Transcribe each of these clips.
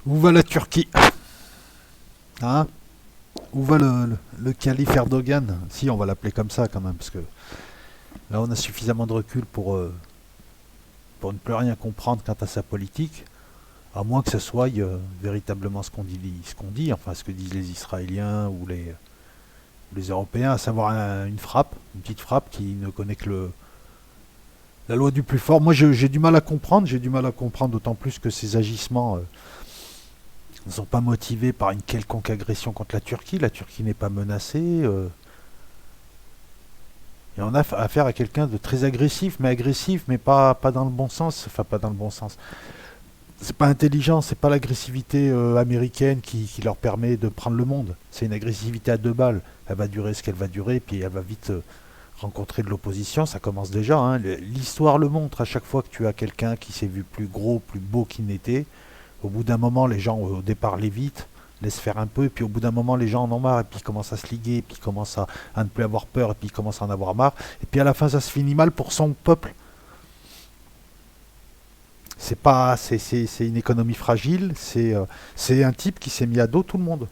Où va la Turquie? Hein? Où va le calife Erdogan? Si, on va l'appeler comme ça quand même, parce que là on a suffisamment de recul pour ne plus rien comprendre quant à sa politique, à moins que ce soit véritablement ce qu'on dit, enfin ce que disent les Israéliens ou les Européens, à savoir une frappe, une petite frappe qui ne connaît que la loi du plus fort. Moi j'ai du mal à comprendre, d'autant plus que ces agissements ne sont pas motivés par une quelconque agression contre la Turquie. La Turquie n'est pas menacée. Et on a affaire à quelqu'un de très agressif, mais pas dans le bon sens. Enfin, pas dans le bon sens. C'est pas intelligent, c'est pas l'agressivité américaine qui leur permet de prendre le monde. C'est une agressivité à deux balles. Elle va durer ce qu'elle va durer, puis elle va vite rencontrer de l'opposition. Ça commence déjà, hein. L'histoire le montre. À chaque fois que tu as quelqu'un qui s'est vu plus gros, plus beau qu'il n'était, au bout d'un moment, les gens au départ l'évitent, laissent faire un peu, et puis au bout d'un moment, les gens en ont marre, et puis ils commencent à se liguer, et puis ils commencent à ne plus avoir peur, et puis ils commencent à en avoir marre. Et puis à la fin, ça se finit mal pour son peuple. C'est pas, c'est une économie fragile. C'est un type qui s'est mis à dos tout le monde.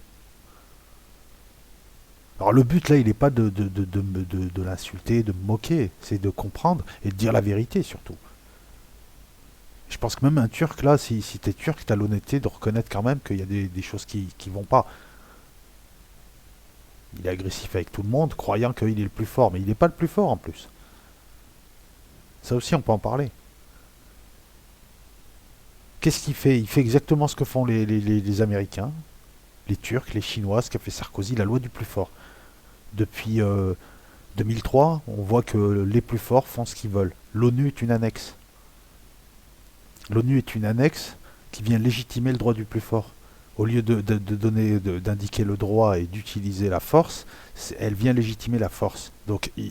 Alors le but là, il n'est pas de l'insulter, de me moquer, c'est de comprendre et de dire la vérité surtout. Je pense que même un Turc là, si t'es Turc, t'as l'honnêteté de reconnaître quand même qu'il y a des choses qui vont pas. Il est agressif avec tout le monde, croyant qu'il est le plus fort, mais il n'est pas le plus fort en plus. Ça aussi, on peut en parler. Qu'est-ce qu'il fait? Il fait exactement ce que font les Américains, les Turcs, les Chinois, ce qu'a fait Sarkozy, la loi du plus fort. Depuis 2003, on voit que les plus forts font ce qu'ils veulent. L'ONU est une annexe. L'ONU est une annexe qui vient légitimer le droit du plus fort. Au lieu d'indiquer le droit et d'utiliser la force, elle vient légitimer la force. Donc il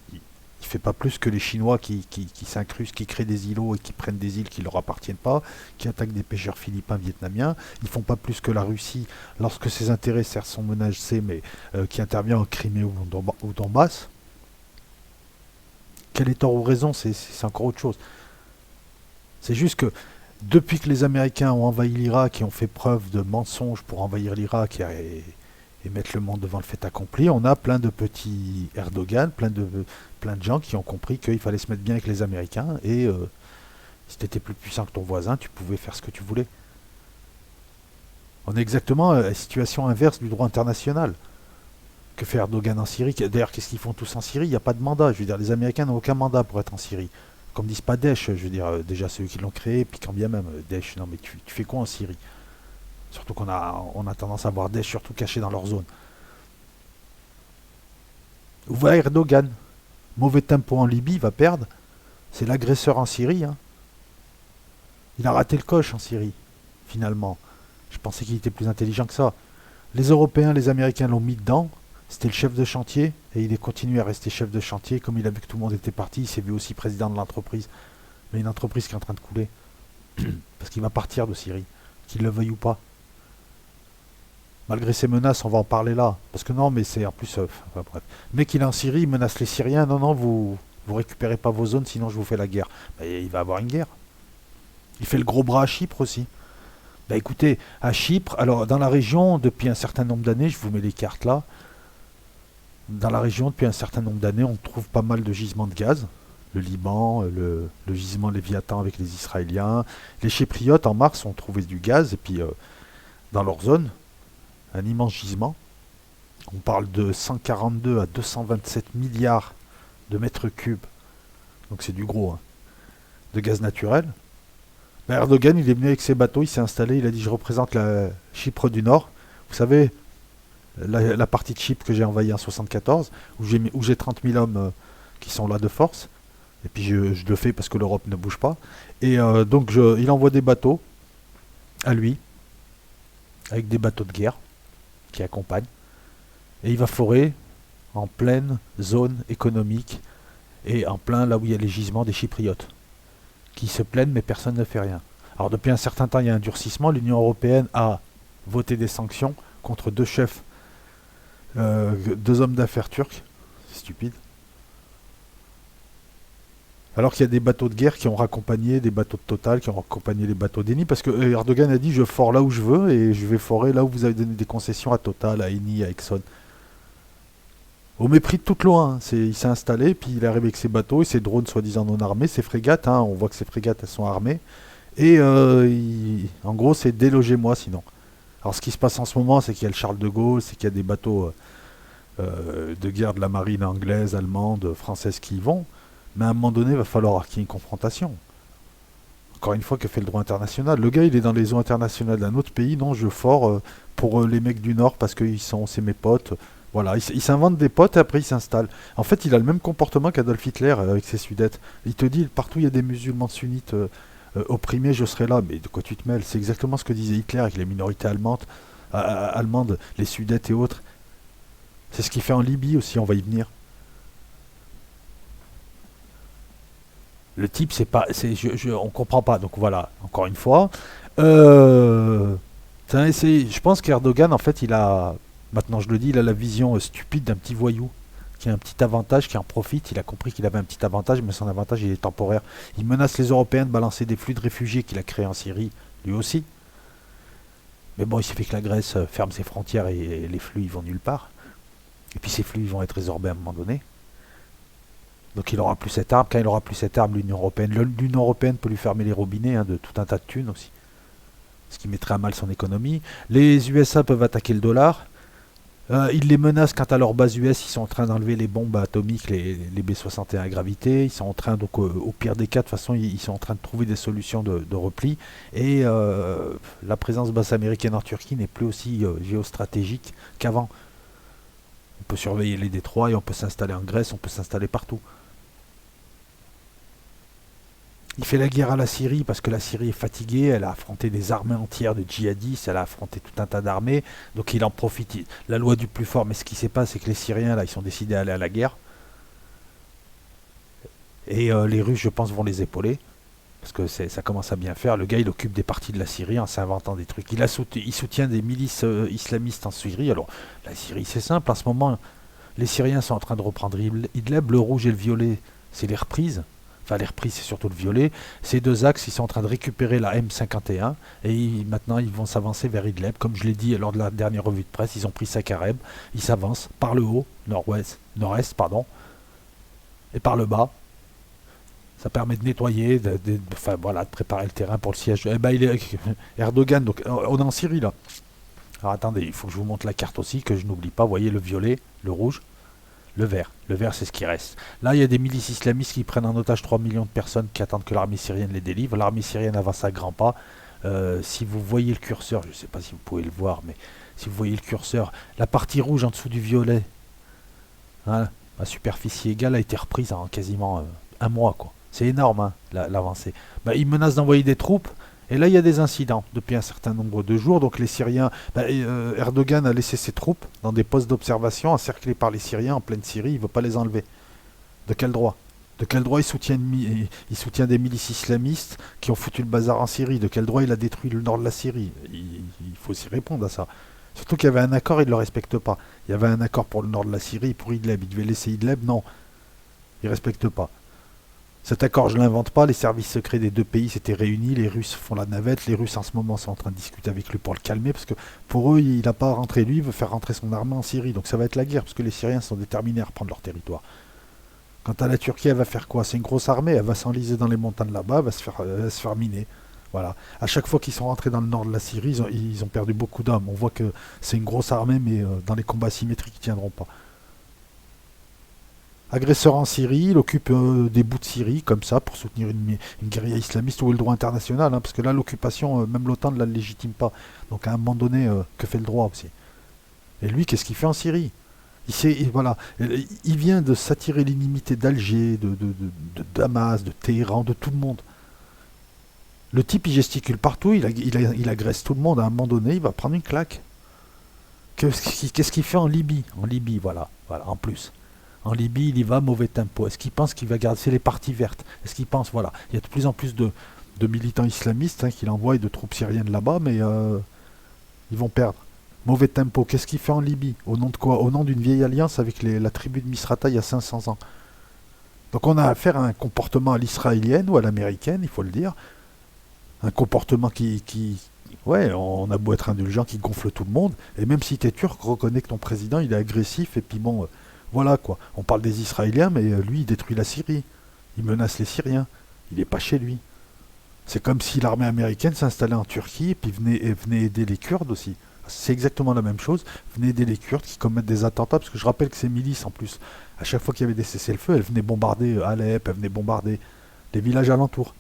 fait pas plus que les Chinois qui s'incrustent, qui créent des îlots et qui prennent des îles qui leur appartiennent pas, qui attaquent des pêcheurs philippins, vietnamiens. Ils font pas plus que la Russie lorsque ses intérêts certes sont menacés, mais qui intervient en Crimée ou au Donbass. Quel est tort ou raison, c'est encore autre chose. C'est juste que depuis que les Américains ont envahi l'Irak et ont fait preuve de mensonges pour envahir l'Irak et mettre le monde devant le fait accompli, on a plein de petits Erdogan, plein de gens qui ont compris qu'il fallait se mettre bien avec les Américains et si tu étais plus puissant que ton voisin, tu pouvais faire ce que tu voulais. On est exactement à la situation inverse du droit international. Que fait Erdogan en Syrie? D'ailleurs, qu'est-ce qu'ils font tous en Syrie? Il n'y a pas de mandat. Je veux dire, les Américains n'ont aucun mandat pour être en Syrie. Comme disent pas Daesh, je veux dire, déjà ceux qui l'ont créé, puis quand bien même, Daesh, non mais tu fais quoi en Syrie? Surtout qu'on a tendance à voir Daesh surtout caché dans leur zone. Où va Erdogan? Mauvais tempo en Libye, il va perdre. C'est l'agresseur en Syrie, hein. Il a raté le coche en Syrie, finalement. Je pensais qu'il était plus intelligent que ça. Les Européens, les Américains l'ont mis dedans. C'était le chef de chantier et il est continué à rester chef de chantier. Comme il a vu que tout le monde était parti, il s'est vu aussi président de l'entreprise. Mais une entreprise qui est en train de couler. Parce qu'il va partir de Syrie, qu'il le veuille ou pas. Malgré ses menaces, on va en parler là. Parce que non, mais c'est en plus. Enfin, bref. Mais qu'il est en Syrie, il menace les Syriens. Non, non, vous récupérez pas vos zones, sinon je vous fais la guerre. Bah, il va avoir une guerre. Il fait le gros bras à Chypre aussi. Bah écoutez, à Chypre, alors dans la région, depuis un certain nombre d'années, je vous mets les cartes là, dans la région, depuis un certain nombre d'années, on trouve pas mal de gisements de gaz. Le Liban, le gisement Léviathan avec les Israéliens. Les Chypriotes, en mars, ont trouvé du gaz. Et puis, dans leur zone, un immense gisement. On parle de 142 à 227 milliards de mètres cubes. Donc c'est du gros, hein, de gaz naturel. Ben, Erdogan, il est venu avec ses bateaux, il s'est installé, il a dit je représente la Chypre du Nord. Vous savez, la partie de Chypre que j'ai envahie en 74, où j'ai 30 000 hommes qui sont là de force. Et puis je le fais parce que l'Europe ne bouge pas. Et donc il envoie des bateaux à lui, avec des bateaux de guerre qui accompagnent. Et il va forer en pleine zone économique et en plein là où il y a les gisements des Chypriotes, qui se plaignent mais personne ne fait rien. Alors depuis un certain temps, il y a un durcissement. L'Union européenne a voté des sanctions contre deux chefs, deux hommes d'affaires turcs. C'est stupide. Alors qu'il y a des bateaux de guerre qui ont raccompagné des bateaux de Total, qui ont raccompagné les bateaux d'Eni, parce que Erdogan a dit je fore là où je veux et je vais forer là où vous avez donné des concessions à Total, à Eni, à Exxon. Au mépris de toute loi, hein. Il s'est installé, puis il est arrivé avec ses bateaux et ses drones soi-disant non armés, ses frégates, hein, on voit que ces frégates elles sont armées. Et en gros c'est délogez-moi sinon. Alors ce qui se passe en ce moment c'est qu'il y a le Charles de Gaulle, c'est qu'il y a des bateaux de guerre de la marine anglaise, allemande, française qui y vont. Mais à un moment donné il va falloir qu'il y ait une confrontation. Encore une fois, que fait le droit international? Le gars il est dans les eaux internationales d'un autre pays, non je fore pour les mecs du Nord parce qu'ils sont, c'est mes potes. Voilà, il s'invente des potes et après il s'installe. En fait, il a le même comportement qu'Adolf Hitler avec ses Sudètes. Il te dit, partout il y a des musulmans sunnites opprimés, je serai là. Mais de quoi tu te mêles? C'est exactement ce que disait Hitler avec les minorités allemandes, les Sudètes et autres. C'est ce qu'il fait en Libye aussi, on va y venir. Le type, c'est pas, on comprend pas. Donc voilà, encore une fois. Euh, je pense qu'Erdogan, en fait, maintenant je le dis, il a la vision stupide d'un petit voyou qui a un petit avantage, qui en profite. Il a compris qu'il avait un petit avantage, mais son avantage, il est temporaire. Il menace les Européens de balancer des flux de réfugiés qu'il a créés en Syrie, lui aussi. Mais bon, il suffit que la Grèce ferme ses frontières et les flux, ils vont nulle part. Et puis ces flux, ils vont être résorbés à un moment donné. Donc il aura plus cette arme. Quand il aura plus cette arme, l'Union Européenne peut lui fermer les robinets hein, de tout un tas de thunes aussi. Ce qui mettrait à mal son économie. Les USA peuvent attaquer le dollar. Ils les menacent quant à leur base US. Ils sont en train d'enlever les bombes atomiques, les B-61 à gravité. Ils sont en train, donc au pire des cas, de toute façon, ils sont en train de trouver des solutions de repli. Et la présence basse américaine en Turquie n'est plus aussi géostratégique qu'avant. On peut surveiller les détroits et on peut s'installer en Grèce, on peut s'installer partout. Il fait la guerre à la Syrie parce que la Syrie est fatiguée, elle a affronté des armées entières de djihadistes, elle a affronté tout un tas d'armées, donc il en profite. La loi du plus fort, mais ce qui s'est passé, c'est que les Syriens, là, ils sont décidés à aller à la guerre. Et les Russes, je pense, vont les épauler. Parce que ça commence à bien faire. Le gars, il occupe des parties de la Syrie en s'inventant des trucs. Il soutient des milices islamistes en Syrie. Alors, la Syrie, c'est simple. En ce moment, les Syriens sont en train de reprendre Idlib. Le rouge et le violet, c'est les reprises. Enfin, les reprises, c'est surtout le violet. Ces deux axes, ils sont en train de récupérer la M51. Et maintenant, ils vont s'avancer vers Idlib. Comme je l'ai dit lors de la dernière revue de presse, ils ont pris Sakareb. Ils s'avancent par le haut, nord-est, pardon, et par le bas. Ça permet de nettoyer, enfin, voilà, de préparer le terrain pour le siège. Eh ben, Erdogan, donc on est en Syrie là. Alors attendez, il faut que je vous montre la carte aussi, que je n'oublie pas. Vous voyez le violet, le rouge, le vert. Le vert, c'est ce qui reste. Là, il y a des milices islamistes qui prennent en otage 3 millions de personnes qui attendent que l'armée syrienne les délivre. L'armée syrienne avance à grands pas. Si vous voyez le curseur, je ne sais pas si vous pouvez le voir, mais si vous voyez le curseur, la partie rouge en dessous du violet, hein, à superficie égale, a été reprise en quasiment un mois, quoi. C'est énorme, hein, l'avancée. Bah, ils menacent d'envoyer des troupes, et là il y a des incidents depuis un certain nombre de jours. Donc les Syriens, Erdogan a laissé ses troupes dans des postes d'observation encerclés par les Syriens en pleine Syrie. Il ne veut pas les enlever. De quel droit? De quel droit il soutient des milices islamistes qui ont foutu le bazar en Syrie? De quel droit il a détruit le nord de la Syrie? Il faut s'y répondre à ça. Surtout qu'il y avait un accord, il ne le respecte pas. Il y avait un accord pour le nord de la Syrie, pour Idlib. Il devait laisser Idlib, non. Il ne respecte pas. Cet accord, je ne l'invente pas, les services secrets des deux pays s'étaient réunis, les Russes font la navette, les Russes en ce moment sont en train de discuter avec lui pour le calmer, parce que pour eux, il n'a pas rentré, lui, il veut faire rentrer son armée en Syrie, donc ça va être la guerre, parce que les Syriens sont déterminés à reprendre leur territoire. Quant à la Turquie, elle va faire quoi? C'est une grosse armée, elle va s'enliser dans les montagnes là-bas, elle va se faire miner. Voilà. À chaque fois qu'ils sont rentrés dans le nord de la Syrie, ils ont perdu beaucoup d'hommes. On voit que c'est une grosse armée, mais dans les combats symétriques, ils ne tiendront pas. Agresseur en Syrie, il occupe des bouts de Syrie comme ça pour soutenir une guérilla islamiste ou le droit international, hein, parce que là l'occupation, même l'OTAN ne la légitime pas. Donc à un moment donné, que fait le droit aussi? Et lui, qu'est-ce qu'il fait en Syrie? Voilà, il vient de s'attirer l'inimité d'Alger, de Damas, de Téhéran, de tout le monde. Le type, il gesticule partout, il agresse tout le monde. À un moment donné, il va prendre une claque. Qu'est-ce qu'il fait en Libye? En Libye, voilà, en plus. En Libye, il y va mauvais tempo. Est-ce qu'il pense qu'il va garder? C'est les parties vertes. Est-ce qu'il pense, voilà, il y a de plus en plus de militants islamistes hein, qu'il envoie et de troupes syriennes là-bas, mais ils vont perdre. Mauvais tempo. Qu'est-ce qu'il fait en Libye? Au nom de quoi? Au nom d'une vieille alliance avec la tribu de Misrata il y a 500 ans. Donc on a affaire à un comportement à l'israélienne ou à l'américaine, il faut le dire. Un comportement ouais, on a beau être indulgent, qui gonfle tout le monde. Et même si t'es turc, reconnais que ton président, il est agressif. Et puis bon, voilà quoi. On parle des Israéliens, mais lui, il détruit la Syrie. Il menace les Syriens. Il n'est pas chez lui. C'est comme si l'armée américaine s'installait en Turquie et puis venait aider les Kurdes aussi. C'est exactement la même chose. Venez aider les Kurdes qui commettent des attentats, parce que je rappelle que ces milices, en plus, à chaque fois qu'il y avait des cessez-le-feu, elles venaient bombarder Alep, elles venaient bombarder les villages alentours.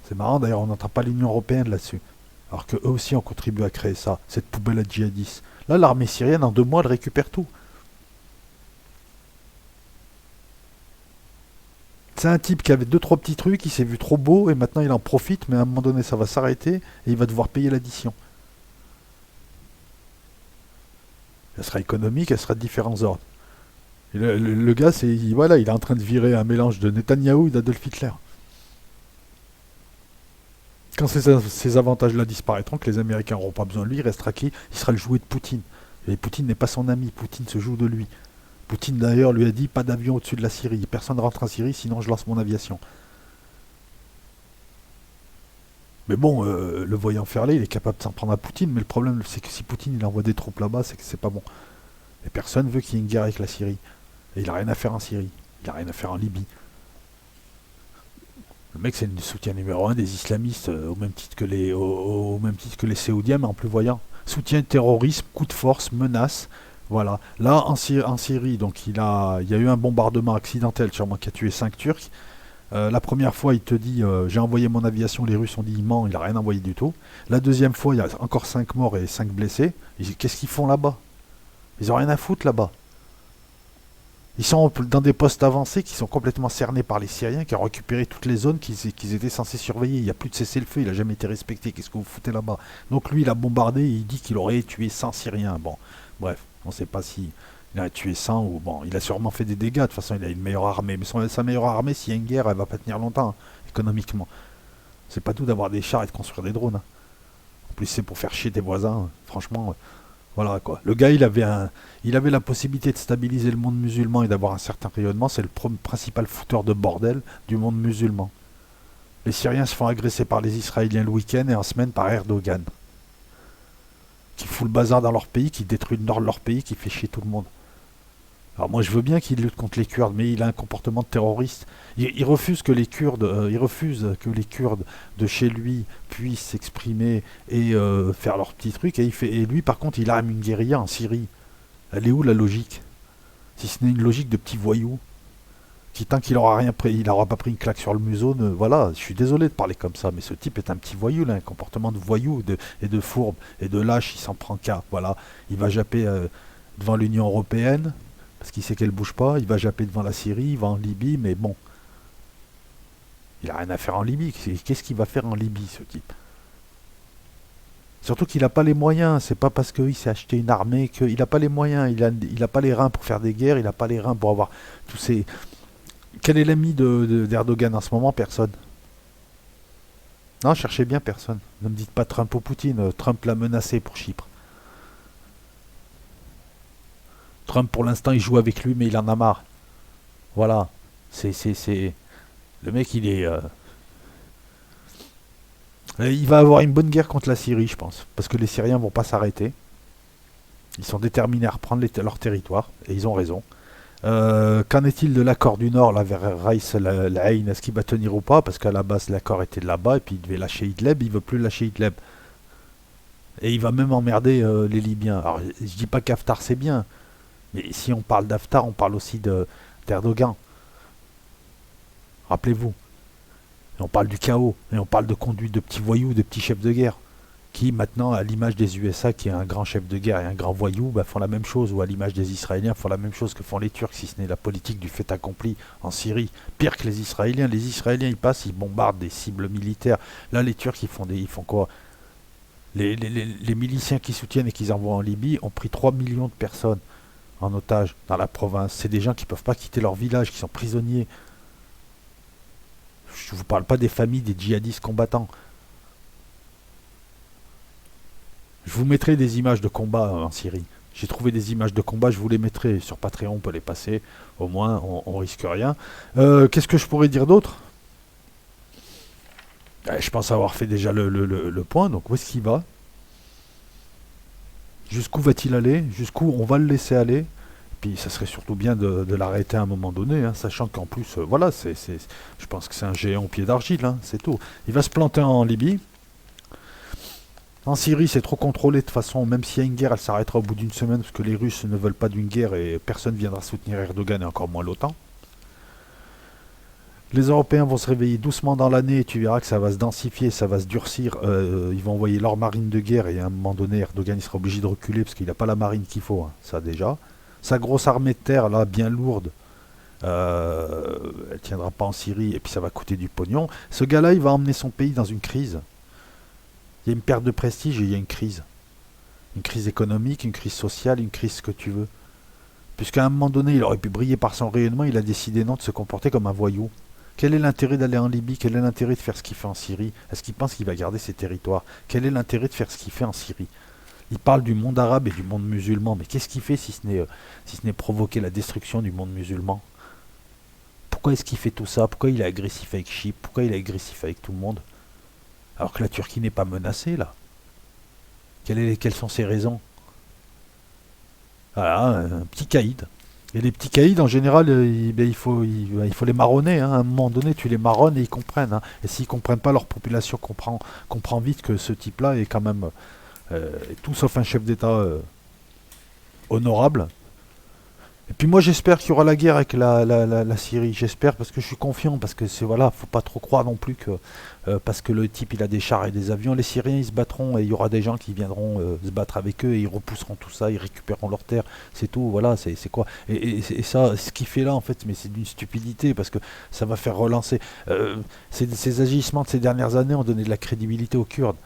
C'est marrant d'ailleurs, on n'entend pas l'Union Européenne là-dessus. Alors qu'eux aussi ont contribué à créer ça, cette poubelle à djihadistes. Là, l'armée syrienne, en 2 mois, elle récupère tout. C'est un type qui avait deux trois petits trucs, il s'est vu trop beau et maintenant il en profite, mais à un moment donné ça va s'arrêter et il va devoir payer l'addition. Elle sera économique, elle sera de différents ordres. Et le gars, voilà, il est en train de virer un mélange de Netanyahou et d'Adolf Hitler. Quand ces avantages-là disparaîtront, que les Américains n'auront pas besoin de lui, il restera qui? Il sera le jouet de Poutine. Et Poutine n'est pas son ami, Poutine se joue de lui. Poutine d'ailleurs lui a dit pas d'avion au-dessus de la Syrie, personne ne rentre en Syrie sinon je lance mon aviation. Mais bon, le voyant faire là, il est capable de s'en prendre à Poutine, mais le problème c'est que si Poutine il envoie des troupes là-bas, c'est que c'est pas bon. Et personne veut qu'il y ait une guerre avec la Syrie. Et il a rien à faire en Syrie, il a rien à faire en Libye. Le mec c'est le soutien numéro un des islamistes, au même titre que les Saoudiens, mais en plus voyant. Soutien terrorisme, coup de force, menace. Voilà. Là, en Syrie, donc il y a eu un bombardement accidentel, sûrement qui a tué 5 Turcs. La première fois, il te dit j'ai envoyé mon aviation, les Russes ont dit il ment, il a rien envoyé du tout. La deuxième fois, il y a encore 5 morts et 5 blessés. Qu'est-ce qu'ils font là-bas? Ils ont rien à foutre là-bas. Ils sont dans des postes avancés qui sont complètement cernés par les Syriens qui ont récupéré toutes les zones qu'ils étaient censés surveiller. Il n'y a plus de cessez-le-feu, il n'a jamais été respecté. Qu'est-ce que vous foutez là-bas? Donc lui, il a bombardé et il dit qu'il aurait tué 100 Syriens. Bon, bref, on ne sait pas si il a tué 100 ou bon, il a sûrement fait des dégâts. De toute façon, il a une meilleure armée. Mais sa meilleure armée, s'il y a une guerre, elle va pas tenir longtemps, hein, économiquement. C'est pas tout d'avoir des chars et de construire des drones, hein. En plus, c'est pour faire chier tes voisins, hein. Franchement, voilà quoi. Le gars, il avait la possibilité de stabiliser le monde musulman et d'avoir un certain rayonnement. C'est le principal fouteur de bordel du monde musulman. Les Syriens se font agresser par les Israéliens le week-end et en semaine par Erdogan, qui fout le bazar dans leur pays, qui détruit le nord de leur pays, qui fait chier tout le monde. Alors moi je veux bien qu'il lutte contre les Kurdes, mais il a un comportement de terroriste. Il refuse que les Kurdes, de chez lui puissent s'exprimer et faire leurs petits trucs. Et lui par contre il arme une guérilla en Syrie. Elle est où la logique? Si ce n'est une logique de petit voyou qui tant qu'il aura rien pris, il n'aura pas pris une claque sur le museau. Voilà, je suis désolé de parler comme ça, mais ce type est un petit voyou, là, un comportement de voyou et de fourbe et de lâche. Il s'en prend qu'à. Voilà, il va japper devant l'Union européenne parce qu'il sait qu'elle bouge pas. Il va japper devant la Syrie, il va en Libye, mais bon, il a rien à faire en Libye. Qu'est-ce qu'il va faire en Libye, ce type? Surtout qu'il n'a pas les moyens. C'est pas parce qu'il s'est acheté une armée qu'il n'a pas les moyens. Il a pas les reins pour faire des guerres. Il n'a pas les reins pour avoir tous ces. Quel est l'ami d'Erdogan en ce moment? Personne. Non, cherchez bien personne. Ne me dites pas Trump ou Poutine. Trump l'a menacé pour Chypre. Trump, pour l'instant, il joue avec lui, mais il en a marre. Voilà. C'est. Le mec, il va avoir une bonne guerre contre la Syrie, je pense. Parce que les Syriens vont pas s'arrêter. Ils sont déterminés à reprendre leur territoire. Et ils ont raison. Qu'en est-il de l'accord du Nord là, vers Reis Ain? Est-ce qu'il va tenir ou pas? Parce qu'à la base, l'accord était de là-bas. Et puis il devait lâcher Idlib. Il veut plus lâcher Idlib. Et il va même emmerder les Libyens. Alors, je dis pas qu'Haftar c'est bien. Mais si on parle d'Haftar, on parle aussi d'Erdogan. Rappelez-vous. Et on parle du chaos. Et on parle de conduite de petits voyous, de petits chefs de guerre. Qui maintenant, à l'image des USA, qui est un grand chef de guerre et un grand voyou, font la même chose. Ou à l'image des Israéliens, font la même chose que font les Turcs, si ce n'est la politique du fait accompli en Syrie. Pire que les Israéliens. Les Israéliens, ils passent, ils bombardent des cibles militaires. Là, les Turcs, ils font quoi? Les miliciens qui soutiennent et qui envoient en Libye ont pris 3 millions de personnes en otage dans la province. C'est des gens qui ne peuvent pas quitter leur village, qui sont prisonniers. Je ne vous parle pas des familles des djihadistes combattants. Je vous mettrai des images de combat en Syrie. J'ai trouvé des images de combat, je vous les mettrai sur Patreon, on peut les passer, au moins on risque rien. Qu'est-ce que je pourrais dire d'autre? Je pense avoir fait déjà le point, donc où est-ce qu'il va? Jusqu'où va-t-il aller? Jusqu'où on va le laisser aller? Puis ça serait surtout bien de l'arrêter à un moment donné, hein, sachant qu'en plus, voilà, je pense que c'est un géant au pied d'argile, hein, c'est tout. Il va se planter en Libye. En Syrie, c'est trop contrôlé de toute façon, même s'il y a une guerre, elle s'arrêtera au bout d'une semaine, parce que les Russes ne veulent pas d'une guerre et personne ne viendra soutenir Erdogan et encore moins l'OTAN. Les Européens vont se réveiller doucement dans l'année et tu verras que ça va se densifier, ça va se durcir. Ils vont envoyer leur marine de guerre et à un moment donné, Erdogan il sera obligé de reculer parce qu'il n'a pas la marine qu'il faut, hein, ça déjà. Sa grosse armée de terre, là, bien lourde, elle tiendra pas en Syrie et puis ça va coûter du pognon. Ce gars-là, il va emmener son pays dans une crise. Il y a une perte de prestige et il y a une crise. Une crise économique, une crise sociale, une crise ce que tu veux. Puisqu'à un moment donné, il aurait pu briller par son rayonnement, il a décidé non de se comporter comme un voyou. Quel est l'intérêt d'aller en Libye? Quel est l'intérêt de faire ce qu'il fait en Syrie? Est-ce qu'il pense qu'il va garder ses territoires? Quel est l'intérêt de faire ce qu'il fait en Syrie? Il parle du monde arabe et du monde musulman, mais qu'est-ce qu'il fait si ce n'est provoquer la destruction du monde musulman? Pourquoi est-ce qu'il fait tout ça? Pourquoi il est agressif avec Chypre? Pourquoi il est agressif avec tout le monde? Alors que la Turquie n'est pas menacée, là. Quelles sont ses raisons? Voilà, un petit caïd. Et les petits caïds, en général, il faut les marronner, hein. À un moment donné, tu les marronnes et ils comprennent, hein. Et s'ils comprennent pas, leur population comprend vite que ce type-là est quand même tout sauf un chef d'État honorable. Et puis moi, j'espère qu'il y aura la guerre avec la Syrie. J'espère parce que je suis confiant, parce que c'est voilà, faut pas trop croire non plus que parce que le type il a des chars et des avions, les Syriens ils se battront et il y aura des gens qui viendront se battre avec eux et ils repousseront tout ça, ils récupéreront leurs terres, c'est tout, voilà, c'est quoi. Et ça, ce qu'il fait là en fait, mais c'est d'une stupidité parce que ça va faire relancer. Ces agissements de ces dernières années ont donné de la crédibilité aux Kurdes.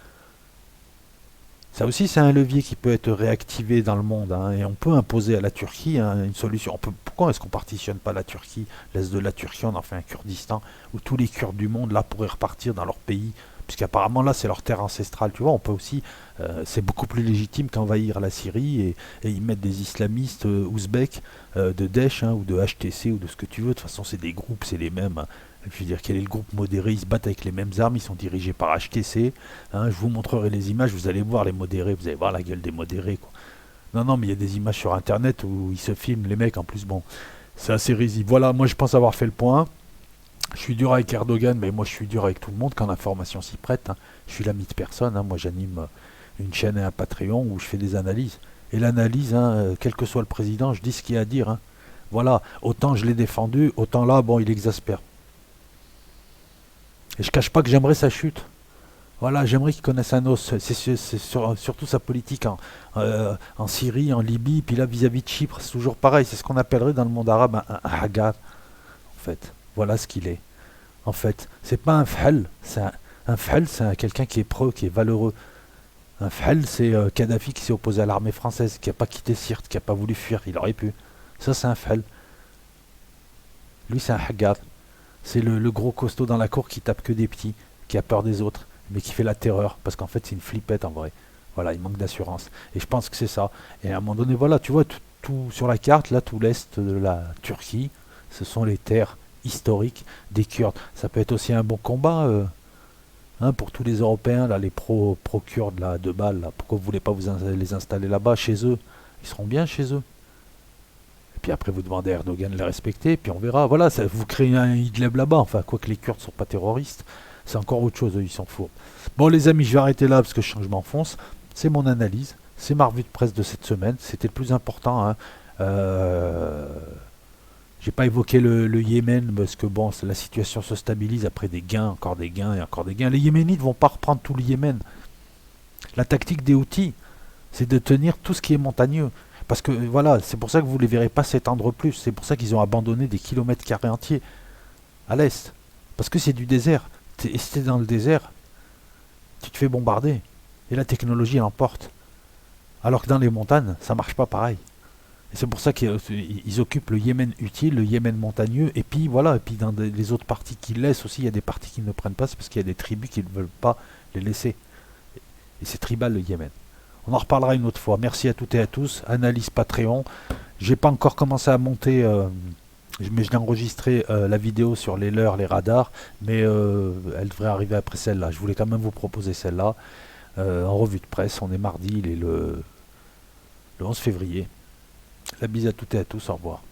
Ça aussi, c'est un levier qui peut être réactivé dans le monde, hein, et on peut imposer à la Turquie, hein, une solution. Pourquoi est-ce qu'on partitionne pas la Turquie, l'est de la Turquie, on en fait un Kurdistan, où tous les Kurdes du monde là pourraient repartir dans leur pays, puisqu'apparemment là c'est leur terre ancestrale, tu vois, on peut aussi, c'est beaucoup plus légitime qu'envahir la Syrie et y mettre des islamistes ouzbeks de Daesh, hein, ou de HTC ou de ce que tu veux. De toute façon, c'est des groupes, c'est les mêmes, hein. Je veux dire, quel est le groupe modéré? Ils se battent avec les mêmes armes, ils sont dirigés par HTC. Hein, je vous montrerai les images, vous allez voir les modérés, vous allez voir la gueule des modérés, quoi. Non, non, mais il y a des images sur internet où ils se filment, les mecs, en plus, bon, c'est assez risible. Voilà, moi je pense avoir fait le point. Je suis dur avec Erdogan, mais moi je suis dur avec tout le monde quand l'information s'y prête, hein. Je suis l'ami de personne, hein. Moi j'anime une chaîne et un Patreon où je fais des analyses. Et l'analyse, hein, quel que soit le président, je dis ce qu'il y a à dire, hein. Voilà, autant je l'ai défendu, autant là, bon, il exaspère. Et je cache pas que j'aimerais sa chute. Voilà, j'aimerais qu'il connaisse un os. Surtout sa politique en Syrie, en Libye, puis là vis-à-vis de Chypre, c'est toujours pareil. C'est ce qu'on appellerait dans le monde arabe un haggad, en fait. Voilà ce qu'il est. En fait, c'est pas un fahl. Un fahl, c'est quelqu'un qui est preux, qui est valeureux. Un fahl, c'est Kadhafi qui s'est opposé à l'armée française, qui n'a pas quitté Sirte, qui n'a pas voulu fuir. Il aurait pu. Ça, c'est un fahl. Lui, c'est un haggad. C'est le gros costaud dans la cour qui tape que des petits, qui a peur des autres, mais qui fait la terreur, parce qu'en fait c'est une flippette en vrai. Voilà, il manque d'assurance. Et je pense que c'est ça. Et à un moment donné, voilà, tu vois, tout sur la carte, là, tout l'est de la Turquie, ce sont les terres historiques des Kurdes. Ça peut être aussi un bon combat, hein, pour tous les Européens, là, les pro-Kurdes là, de Bâle, là. Pourquoi vous voulez pas les installer là-bas, chez eux? Ils seront bien chez eux. Puis après vous demandez à Erdogan de les respecter, puis on verra. Voilà, ça, vous créez un Idlib là-bas, enfin, quoique les Kurdes ne sont pas terroristes, c'est encore autre chose, eux, ils s'en foutent. Bon les amis, je vais arrêter là parce que je m'enfonce. C'est mon analyse, c'est ma revue de presse de cette semaine, c'était le plus important, hein. J'ai pas évoqué le Yémen parce que bon, la situation se stabilise après des gains, encore des gains et encore des gains. Les Yéménites vont pas reprendre tout le Yémen. La tactique des Houthis, c'est de tenir tout ce qui est montagneux. Parce que voilà, c'est pour ça que vous ne les verrez pas s'étendre plus. C'est pour ça qu'ils ont abandonné des kilomètres carrés entiers à l'est. Parce que c'est du désert. Et si tu es dans le désert, tu te fais bombarder. Et la technologie l'emporte. Alors que dans les montagnes, ça marche pas pareil. Et c'est pour ça qu'ils occupent le Yémen utile, le Yémen montagneux. Et puis voilà, et puis dans les autres parties qu'ils laissent aussi, il y a des parties qu'ils ne prennent pas. C'est parce qu'il y a des tribus qui ne veulent pas les laisser. Et c'est tribal le Yémen. On en reparlera une autre fois. Merci à toutes et à tous. Analyse Patreon. J'ai pas encore commencé à monter, mais je l'ai enregistré la vidéo sur les leurres, les radars, mais elle devrait arriver après celle-là. Je voulais quand même vous proposer celle-là. En revue de presse, on est mardi, il est le 11 février. La bise à toutes et à tous, au revoir.